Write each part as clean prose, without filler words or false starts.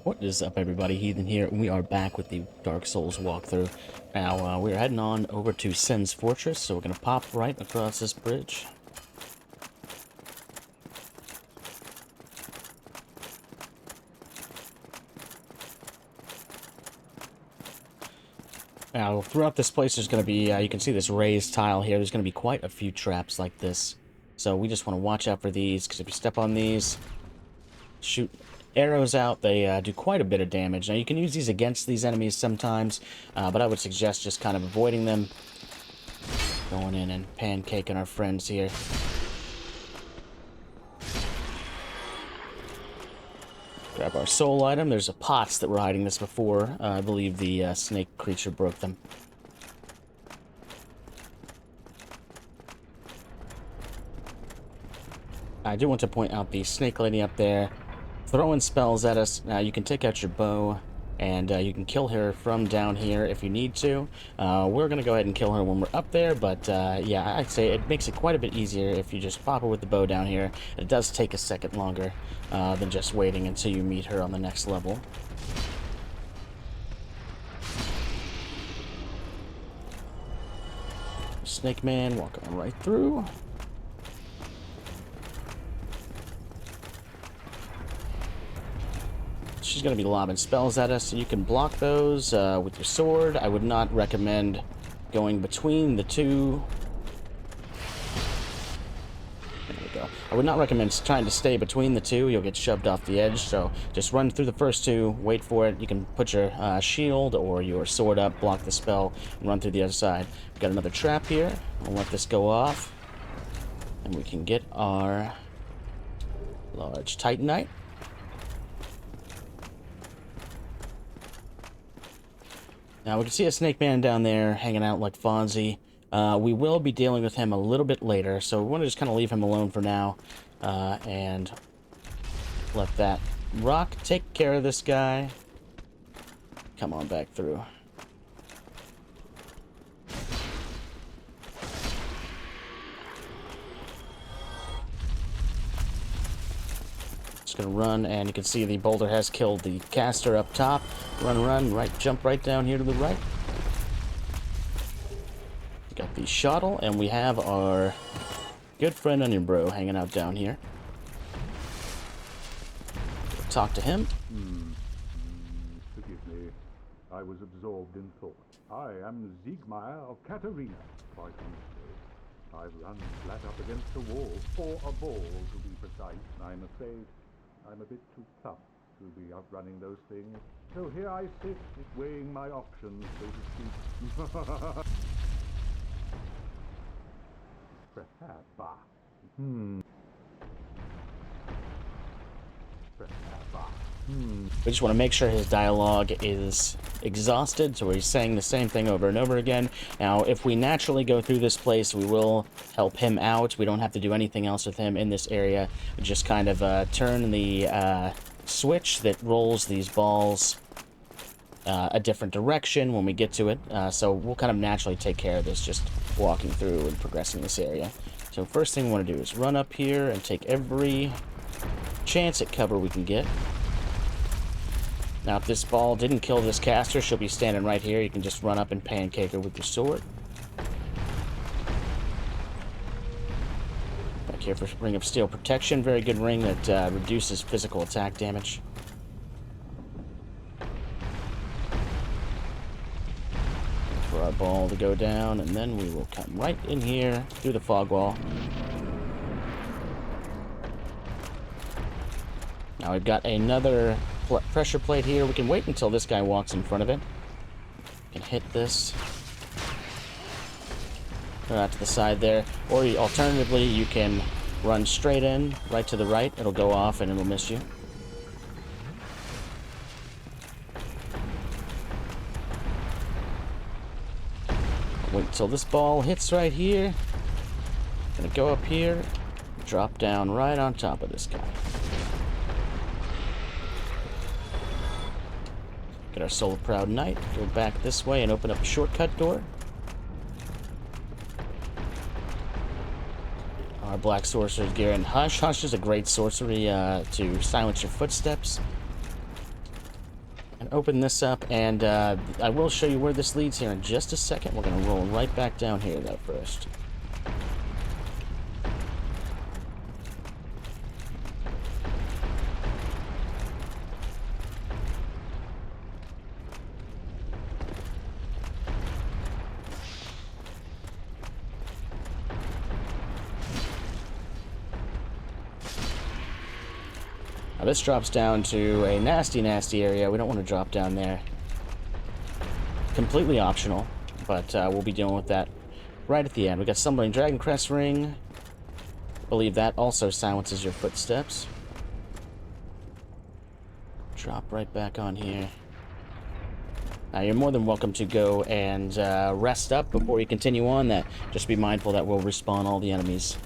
What is up, everybody? Heathen here, and we are back with the Dark Souls walkthrough. Now, we're heading on over to Sen's Fortress, so we're going to pop right across this bridge. Now, throughout this place, there's going to be, you can see this raised tile here, there's going to be quite a few traps like this. So we just want to watch out for these, because if you step on these, shoot arrows out, they do quite a bit of damage. Now, you can use these against these enemies sometimes, but I would suggest just kind of avoiding them. Going in and pancaking our friends here. Grab our soul item. There's a pots that were hiding this before. I believe the snake creature broke them. I do want to point out the snake lady up there throwing spells at us. Now, you can take out your bow, and you can kill her from down here if you need to. We're going to go ahead and kill her when we're up there, but yeah, I'd say it makes it quite a bit easier if you just pop her with the bow down here. It does take a second longer than just waiting until you meet her on the next level. Snake man walking right through. She's going to be lobbing spells at us, so you can block those with your sword. I would not recommend going between the two. There we go. I would not recommend trying to stay between the two. You'll get shoved off the edge, so just run through the first two, wait for it. You can put your shield or your sword up, block the spell, and run through the other side. We've got another trap here. I'll let this go off, and we can get our large titanite. Now, we can see a snake man down there hanging out like Fonzie. We will be dealing with him a little bit later, so we want to just kind of leave him alone for now and let that rock take care of this guy. Come on back through. Just gonna run, and you can see the boulder has killed the caster up top. Run, right, jump right down here to the right. We got the shuttle, and we have our good friend Onion Bro hanging out down here. We'll talk to him. Forgive me. I was absorbed in thought. I am Siegmeyer of Katarina, quite honestly. I've run flat up against the wall, for a ball to be precise. I'm afraid I'm a bit too tough to be outrunning those things. So here I sit, weighing my options, so to speak. Perhaps. We just want to make sure his dialogue is exhausted, so he's saying the same thing over and over again. Now, if we naturally go through this place, we will help him out. We don't have to do anything else with him in this area. We just kind of turn the switch that rolls these balls a different direction when we get to it. So we'll kind of naturally take care of this, just walking through and progressing this area. So first thing we want to do is run up here and take every chance at cover we can get. Now, if this ball didn't kill this caster, she'll be standing right here. You can just run up and pancake her with your sword. Back here for Ring of Steel protection. Very good ring that reduces physical attack damage. For our ball to go down, and then we will come right in here through the fog wall. Now we've got another pressure plate here. We can wait until this guy walks in front of it. We can hit this. Go out to the side there. Or alternatively, you can run straight in, right to the right. It'll go off and it'll miss you. Wait until this ball hits right here. Gonna go up here, drop down right on top of this guy. Get our Soul of Proud Knight, go back this way and open up a shortcut door. Our Black Sorcerer's gear, and Hush. Hush is a great sorcery to silence your footsteps. And open this up, and I will show you where this leads here in just a second. We're going to roll right back down here, though, first. Now this drops down to a nasty, nasty area. We don't want to drop down there. Completely optional, but we'll be dealing with that right at the end. We got Stumbling Dragon Crest Ring. I believe that also silences your footsteps. Drop right back on here. Now you're more than welcome to go and rest up before you continue on. That just be mindful that we'll respawn all the enemies.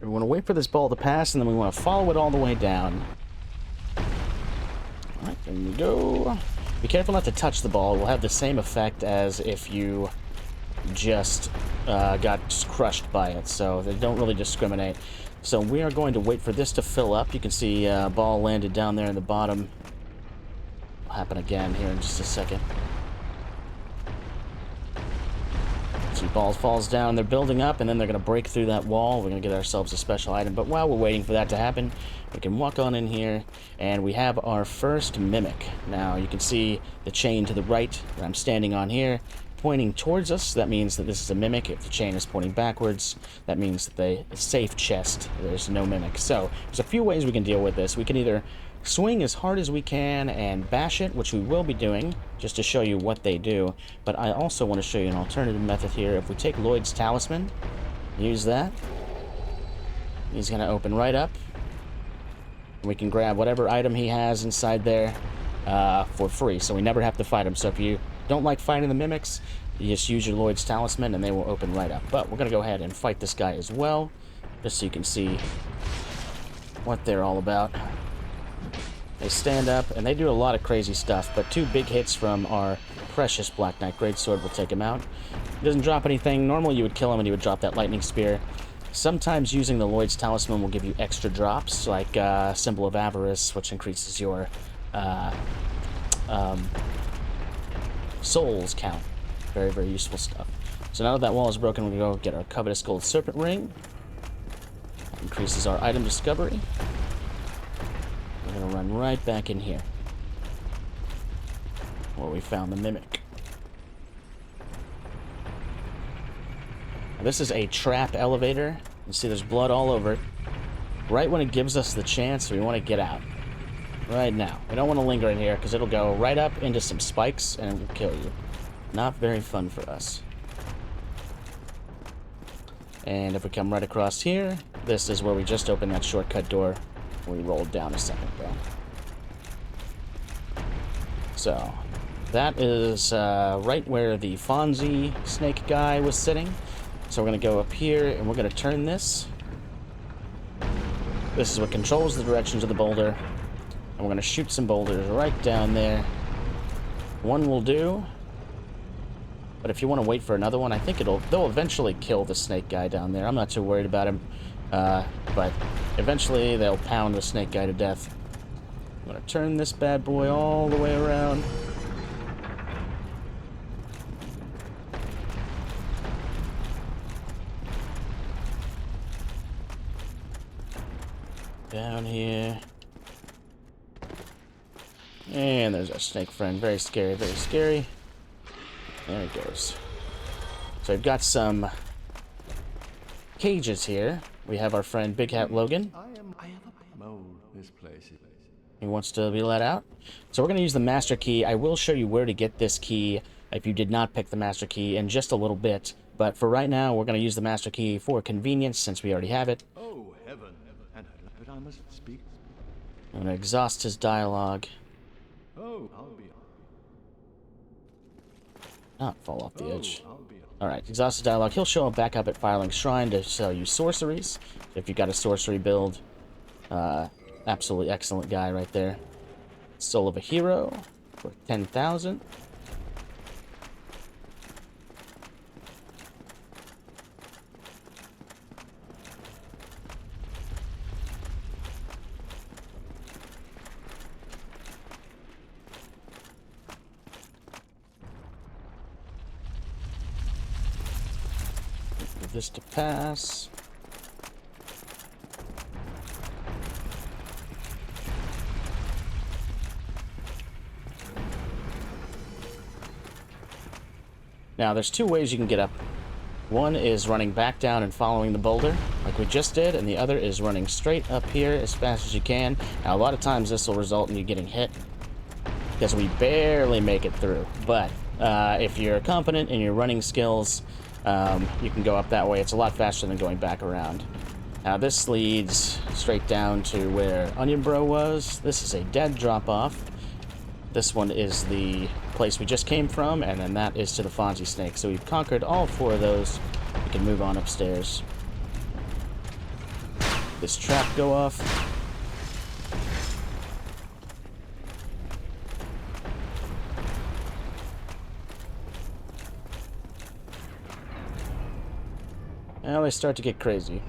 We want to wait for this ball to pass, and then we want to follow it all the way down. Alright, there we go. Be careful not to touch the ball. It will have the same effect as if you just got crushed by it, so they don't really discriminate. So we are going to wait for this to fill up. You can see ball landed down there in the bottom. Will happen again here in just a second. See, ball falls down, they're building up, and then they're going to break through that wall. We're going to get ourselves a special item. But while we're waiting for that to happen, we can walk on in here, and we have our first Mimic. Now, you can see the chain to the right that I'm standing on here, pointing towards us. That means that this is a Mimic. If the chain is pointing backwards, that means that the safe chest, there's no Mimic. So, there's a few ways we can deal with this. We can either swing as hard as we can and bash it, which we will be doing, just to show you what they do. But I also want to show you an alternative method here. If we take Lloyd's Talisman, use that, he's going to open right up. We can grab whatever item he has inside there for free, so we never have to fight him. So if you don't like fighting the Mimics, you just use your Lloyd's Talisman and they will open right up. But we're going to go ahead and fight this guy as well, just so you can see what they're all about. They stand up, and they do a lot of crazy stuff, but 2 big hits from our precious Black Knight Greatsword will take him out. He doesn't drop anything. Normally you would kill him and he would drop that Lightning Spear. Sometimes using the Lloyd's Talisman will give you extra drops, like Symbol of Avarice, which increases your souls count. Very, very useful stuff. So now that that wall is broken, we're going to go get our Covetous Gold Serpent Ring. That increases our item discovery. We're going to run right back in here, where we found the Mimic. Now, this is a trap elevator. You see there's blood all over it. Right when it gives us the chance, we want to get out. Right now. We don't want to linger in here, because it'll go right up into some spikes, and it will kill you. Not very fun for us. And if we come right across here, this is where we just opened that shortcut door. We rolled down a second ago. So, that is right where the Fonzie snake guy was sitting. So we're going to go up here, and we're going to turn this. This is what controls the directions of the boulder. And we're going to shoot some boulders right down there. One will do. But if you want to wait for another one, I think they'll eventually kill the snake guy down there. I'm not too worried about him. But eventually they'll pound the snake guy to death. I'm going to turn this bad boy all the way around. Down here. And there's our snake friend. Very scary, very scary. There he goes. So I've got some cages here. We have our friend Big Hat Logan. This place. He wants to be let out. So we're going to use the master key. I will show you where to get this key if you did not pick the master key in just a little bit. But for right now, we're going to use the master key for convenience since we already have it. Oh, heaven. And I must speak. I'm gonna exhaust his dialogue. Oh, I'll be. Not fall off the edge. I'll be. Alright, exhaust his dialogue. He'll show up back up at Firelink Shrine to sell you sorceries. If you've got a sorcery build. Absolutely excellent guy right there. Soul of a Hero for 10,000. For this to pass. Now, there's two ways you can get up. One is running back down and following the boulder, like we just did, and the other is running straight up here as fast as you can. Now, a lot of times this will result in you getting hit, because we barely make it through. But if you're competent in your running skills, you can go up that way. It's a lot faster than going back around. Now, this leads straight down to where Onion Bro was. This is a dead drop-off. This one is the place we just came from, and then that is to the Fonzie Snake. So we've conquered all four of those. We can move on upstairs. This trap go off. Now they start to get crazy. You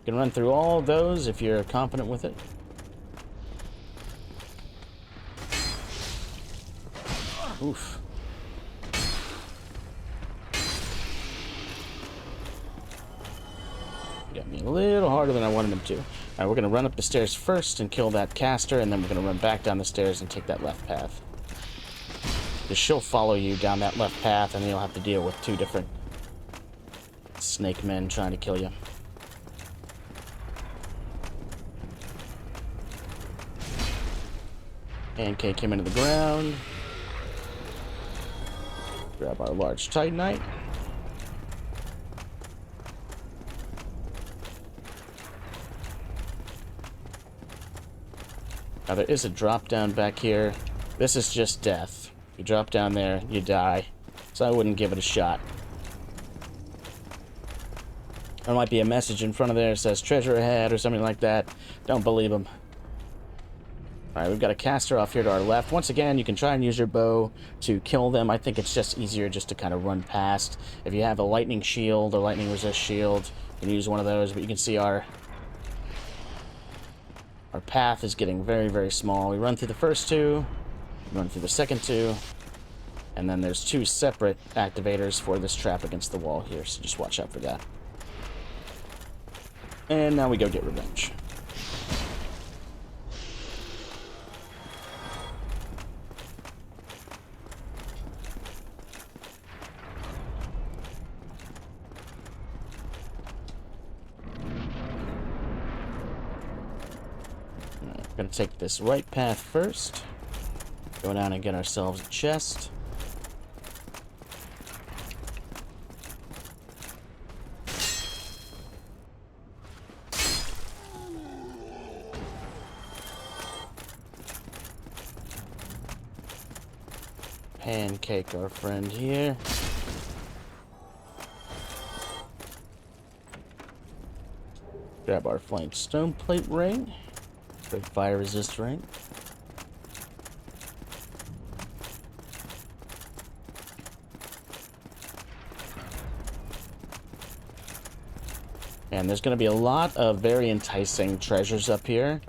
can run through all those if you're confident with it. Oof. Got me a little harder than I wanted him to. Alright, we're going to run up the stairs first and kill that caster, and then we're going to run back down the stairs and take that left path. Because she'll follow you down that left path, and you'll have to deal with two different snake men trying to kill you. Pancake him into the ground. Grab our large Titanite. Now there is a drop down back here. This is just death. You drop down there, you die. So I wouldn't give it a shot. There might be a message in front of there that says treasure ahead or something like that. Don't believe them. Alright, we've got a caster off here to our left. Once again, you can try and use your bow to kill them. I think it's just easier just to kind of run past. If you have a lightning shield or lightning resist shield, you can use one of those. But you can see our path is getting very, very small. We run through the first two, run through the second two, and then there's two separate activators for this trap against the wall here, so just watch out for that. And now we go get revenge. We're gonna take this right path first. Go down and get ourselves a chest. Pancake our friend here. Grab our flanked stone plate ring. Big fire resist ring. And there's going to be a lot of very enticing treasures up here.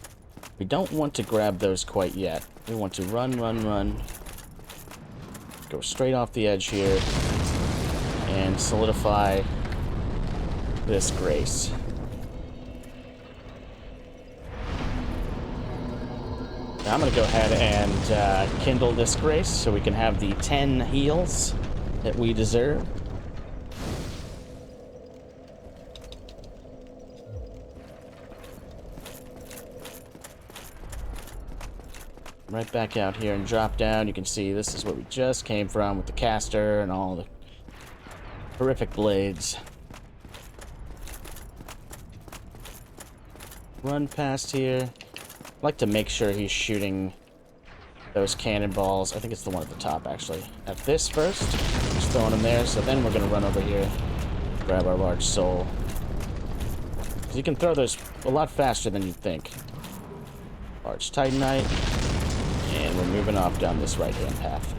We don't want to grab those quite yet. We want to run, run, run. Go straight off the edge here. And solidify this grace. Now I'm going to go ahead and kindle this grace so we can have the 10 heals that we deserve. Right back out here and drop down. You can see this is where we just came from with the caster and all the horrific blades. Run past here. I like to make sure he's shooting those cannonballs. I think it's the one at the top, actually. At this first. Just throwing them there. So then we're going to run over here. Grab our large soul. You can throw those a lot faster than you'd think. Large Titanite. And we're moving off down this right-hand path.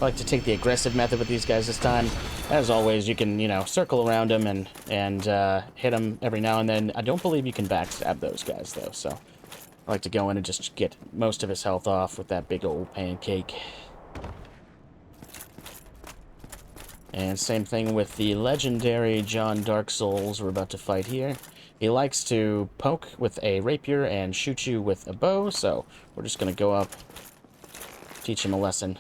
I like to take the aggressive method with these guys this time. As always, you can, you know, circle around them and hit them every now and then. I don't believe you can backstab those guys, though, so I like to go in and just get most of his health off with that big old pancake. And same thing with the legendary John Dark Souls we're about to fight here. He likes to poke with a rapier and shoot you with a bow, so we're just going to go up, teach him a lesson.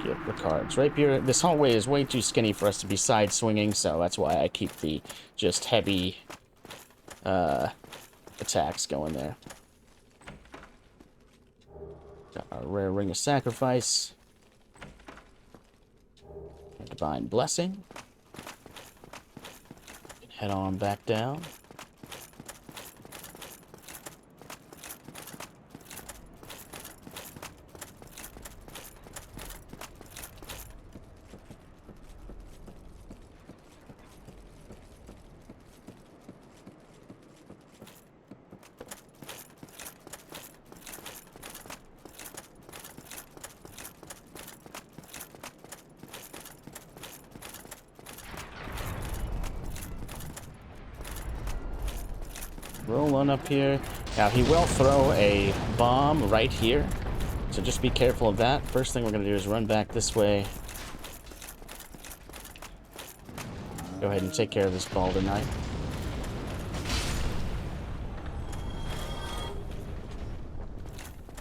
Get Ricard's rapier. This hallway is way too skinny for us to be side swinging, so that's why I keep the just heavy attacks going there. Got our rare ring of sacrifice. Divine blessing. Head on back down. Roll on up here. Now, he will throw a bomb right here, so just be careful of that. First thing we're going to do is run back this way. Go ahead and take care of this Balder Knight.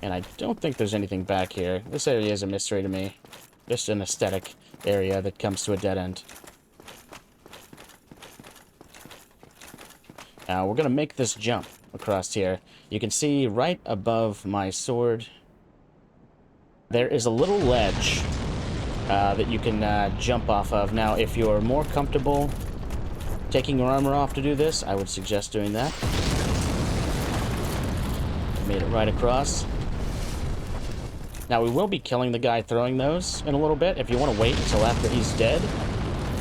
And I don't think there's anything back here. This area is a mystery to me. Just an aesthetic area that comes to a dead end. Now, we're going to make this jump across here. You can see right above my sword, there is a little ledge that you can jump off of. Now, if you're more comfortable taking your armor off to do this, I would suggest doing that. Made it right across. Now, we will be killing the guy throwing those in a little bit. If you want to wait until after he's dead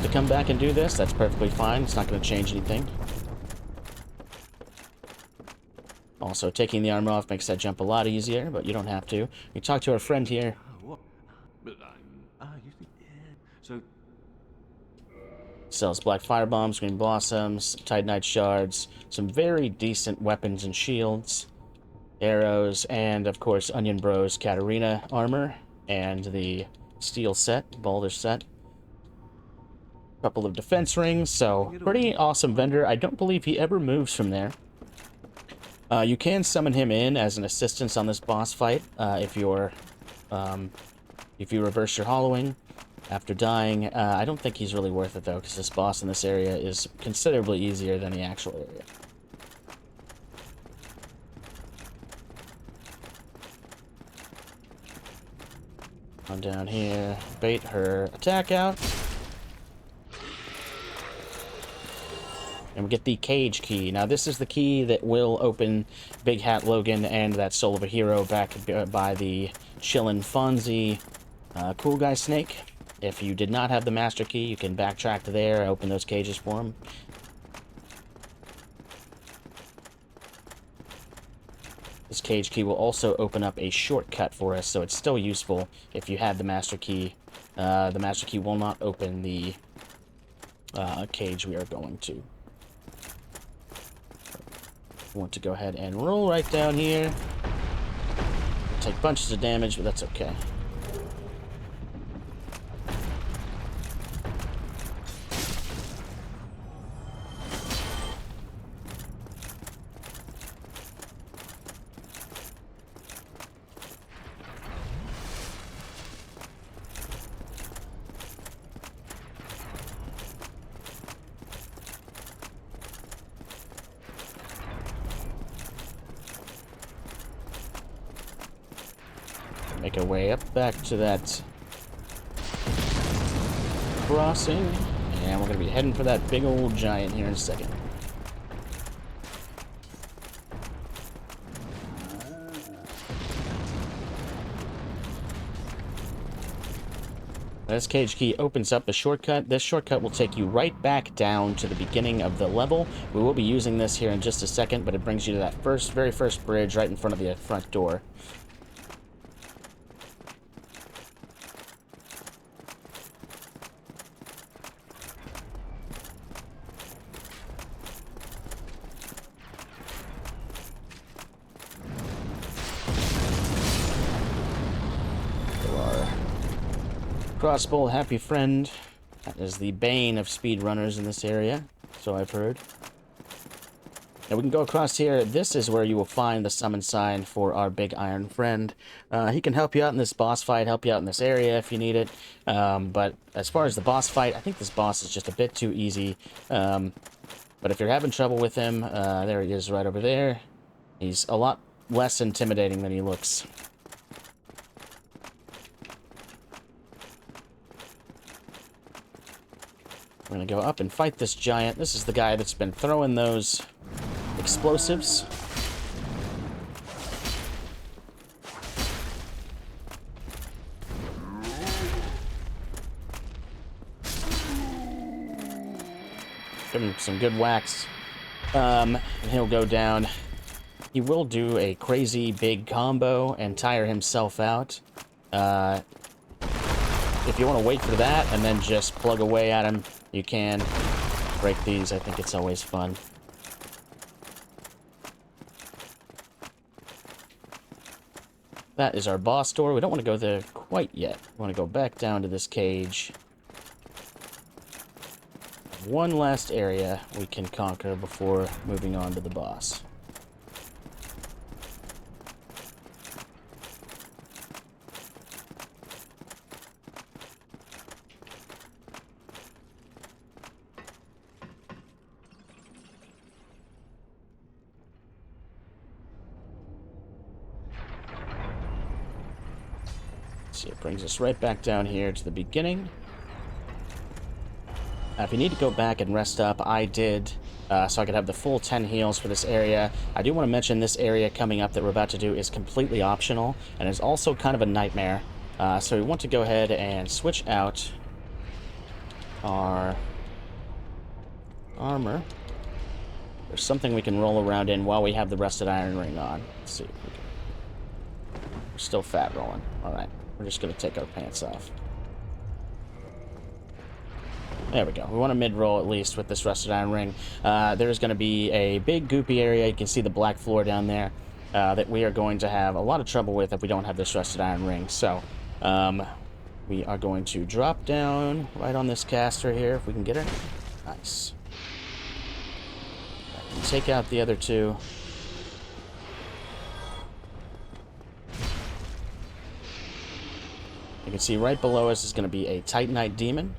to come back and do this, that's perfectly fine. It's not going to change anything. Also, taking the armor off makes that jump a lot easier, but you don't have to. We talk to our friend here. So Sells black firebombs, green blossoms, titanite shards, some very decent weapons and shields, arrows, and of course Onion Bros Katarina armor and the steel set, Balder set. Couple of defense rings, so pretty awesome vendor. I don't believe he ever moves from there. You can summon him in as an assistance on this boss fight if you reverse your hollowing after dying. I don't think he's really worth it though, because this boss in this area is considerably easier than the actual area. On down here, bait her attack out. And we get the cage key. Now, this is the key that will open Big Hat Logan and that Soul of a Hero back by the Chillin' Fonzie Cool Guy Snake. If you did not have the Master Key, you can backtrack to there, open those cages for him. This cage key will also open up a shortcut for us, so it's still useful if you had the Master Key. The Master Key will not open the cage we are going to. Want to go ahead and roll right down here. Take bunches of damage, but that's okay. make our way up back to that crossing. And we're going to be heading for that big old giant here in a second. This cage key opens up a shortcut. This shortcut will take you right back down to the beginning of the level. We will be using this here in just a second, but it brings you to that very first bridge right in front of the front door. Crossbow, happy friend. That is the bane of speedrunners in this area, so I've heard. Now we can go across here. This is where you will find the summon sign for our big iron friend. He can help you out in this boss fight, help you out in this area if you need it. But as far as the boss fight, I think this boss is just a bit too easy. But if you're having trouble with him, there he is right over there. He's a lot less intimidating than he looks. We're going to go up and fight this giant. This is the guy that's been throwing those explosives. Give him some good whacks. And he'll go down. He will do a crazy big combo and tire himself out. If you want to wait for that and then just plug away at him, you can break these. I think it's always fun. That is our boss door. We don't want to go there quite yet. We want to go back down to this cage. One last area we can conquer before moving on to the boss. See, it brings us right back down here to the beginning. If you need to go back and rest up, I did, so I could have the full 10 heals for this area. I do want to mention this area coming up that we're about to do is completely optional, and is also kind of a nightmare. So we want to go ahead and switch out our armor. There's something we can roll around in while we have the rusted iron ring on. Let's see if we can... We're still fat rolling. Alright. We're just going to take our pants off. There we go. We want to mid-roll at least with this rusted iron ring. There's going to be a big goopy area. You can see the black floor down there that we are going to have a lot of trouble with if we don't have this rusted iron ring. So we are going to drop down right on this caster here if we can get her. Nice. Take out the other two. You can see right below us is going to be a Titanite demon.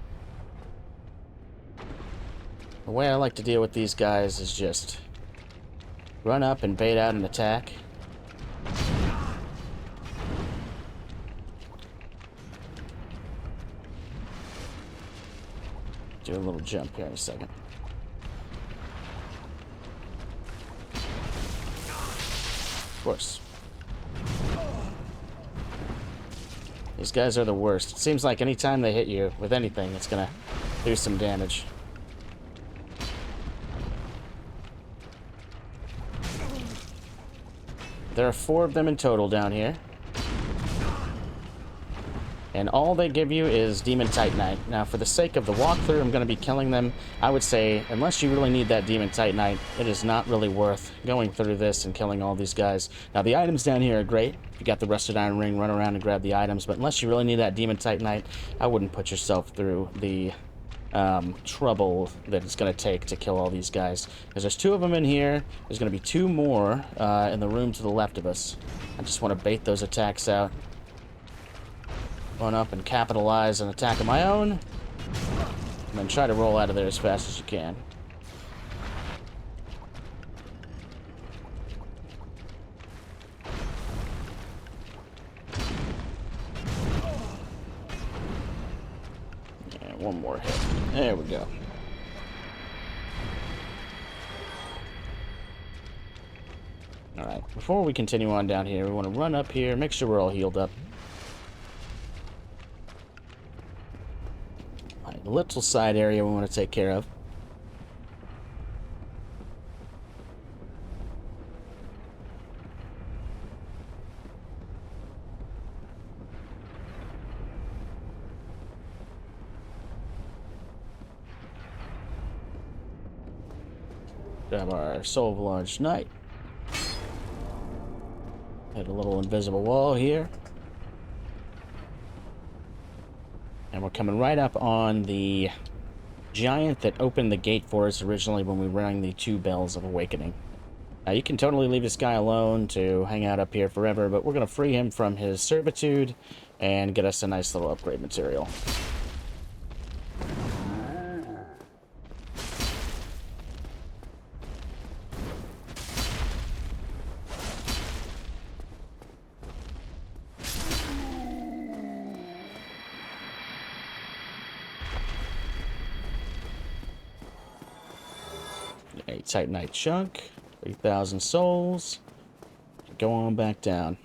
The way I like to deal with these guys is just run up and bait out an attack. Do a little jump here in a second. Of course. These guys are the worst. It seems like anytime they hit you with anything, it's gonna do some damage. There are 4 of them in total down here. And all they give you is Demon Titanite. Now, for the sake of the walkthrough, I'm going to be killing them. I would say, unless you really need that Demon Titanite, it is not really worth going through this and killing all these guys. Now, the items down here are great. If you got the Rusted Iron Ring, run around and grab the items. But unless you really need that Demon Titanite, I wouldn't put yourself through the trouble that it's going to take to kill all these guys. Because there's 2 of them in here. There's going to be 2 more in the room to the left of us. I just want to bait those attacks out. Run up and capitalize an attack of my own. And then try to roll out of there as fast as you can. one more hit. There we go. Alright, before we continue on down here, we want to run up here, make sure we're all healed up. Alright, the little side area we want to take care of. Grab our Soul of a Large Knight. Hit a little invisible wall here. And we're coming right up on the giant that opened the gate for us originally when we rang the 2 bells of awakening. Now you can totally leave this guy alone to hang out up here forever, but we're going to free him from his servitude and get us a nice little upgrade material. A Titanite chunk, 3,000 souls. Go on back down.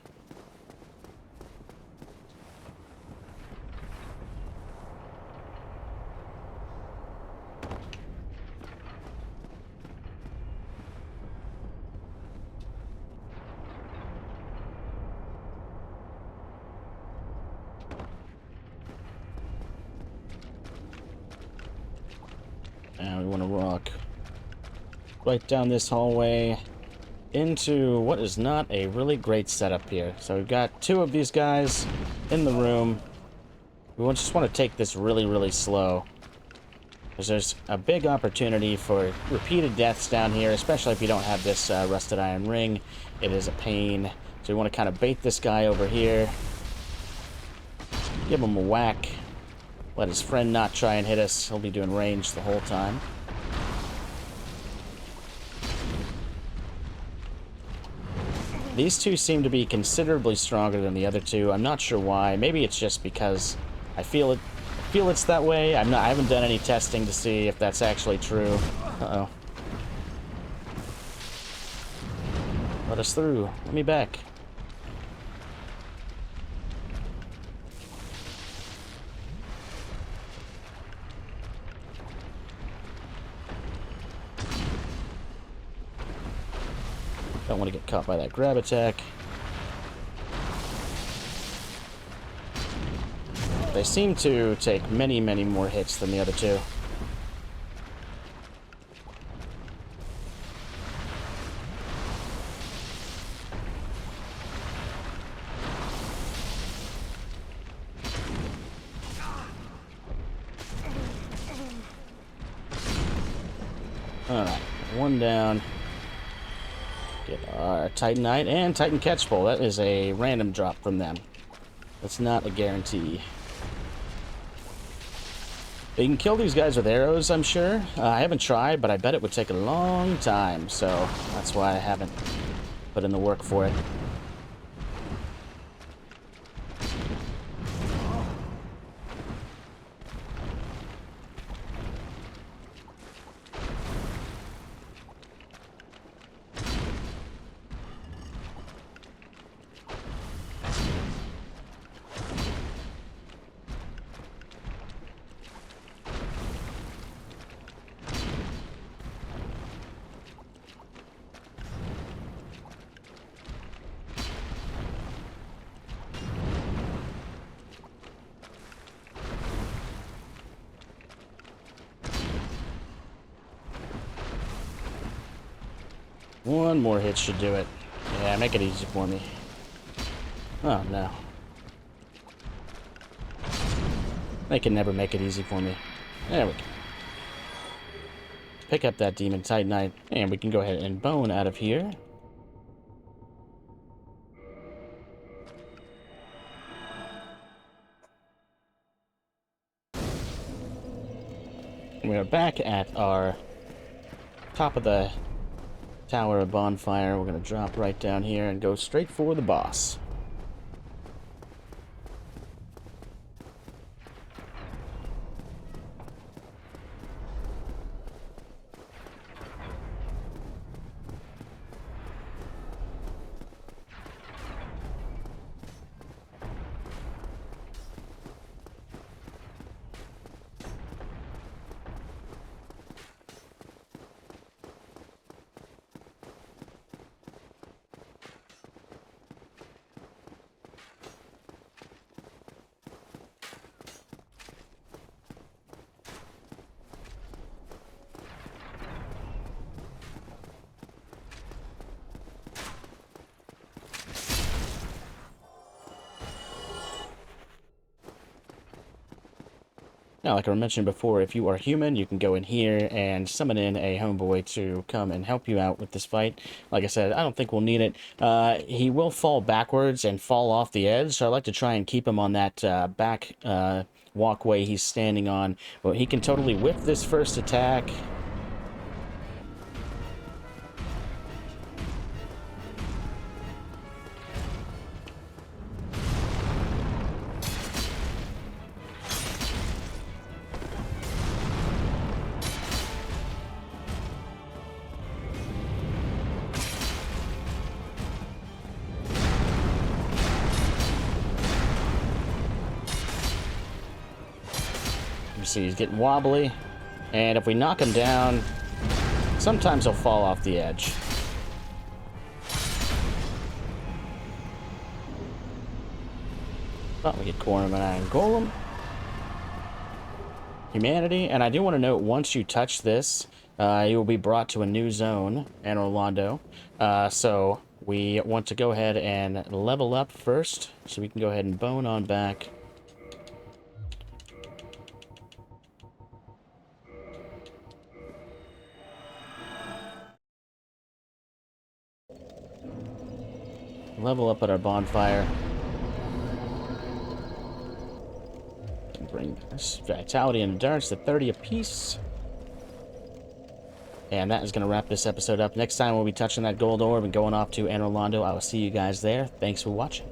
Now we want to rock right down this hallway into what is not a really great setup here. So we've got 2 of these guys in the room. We just want to take this really, really slow, because there's a big opportunity for repeated deaths down here, especially if you don't have this rusted iron ring. It is a pain. So we want to kind of bait this guy over here, give him a whack, let his friend not try and hit us. He'll be doing range the whole time. These 2 seem to be considerably stronger than the other 2. I'm not sure why. Maybe it's just because I feel it's that way. I haven't done any testing to see if that's actually true. Uh-oh. Let us through. Let me back. Don't want to get caught by that grab attack. They seem to take many, many more hits than the other 2. Alright, 1 down. Get our Titanite and Titan Catchpole. That is a random drop from them. That's not a guarantee. You can kill these guys with arrows, I'm sure. I haven't tried, but I bet it would take a long time, so that's why I haven't put in the work for it. One more hit should do it. Yeah, make it easy for me. Oh, no. They can never make it easy for me. There we go. Pick up that Demon Titanite, and we can go ahead and bone out of here. We are back at our top of the Tower of Bonfire. We're going to drop right down here and go straight for the boss. Now, like I mentioned before, if you are human, you can go in here and summon in a homeboy to come and help you out with this fight. Like I said, I don't think we'll need it. He will fall backwards and fall off the edge, so I like to try and keep him on that back walkway he's standing on. But he can totally whip this first attack. See, he's getting wobbly, and if we knock him down, sometimes he'll fall off the edge. But we get Golem and Golem. Humanity, and I do want to note, once you touch this, you will be brought to a new zone, in Orlando. So we want to go ahead and level up first, so we can go ahead and bone on back. Level up at our bonfire. Bring vitality and endurance to 30 apiece. And that is going to wrap this episode up. Next time we'll be touching that gold orb and going off to Anne Orlando. I will see you guys there. Thanks for watching.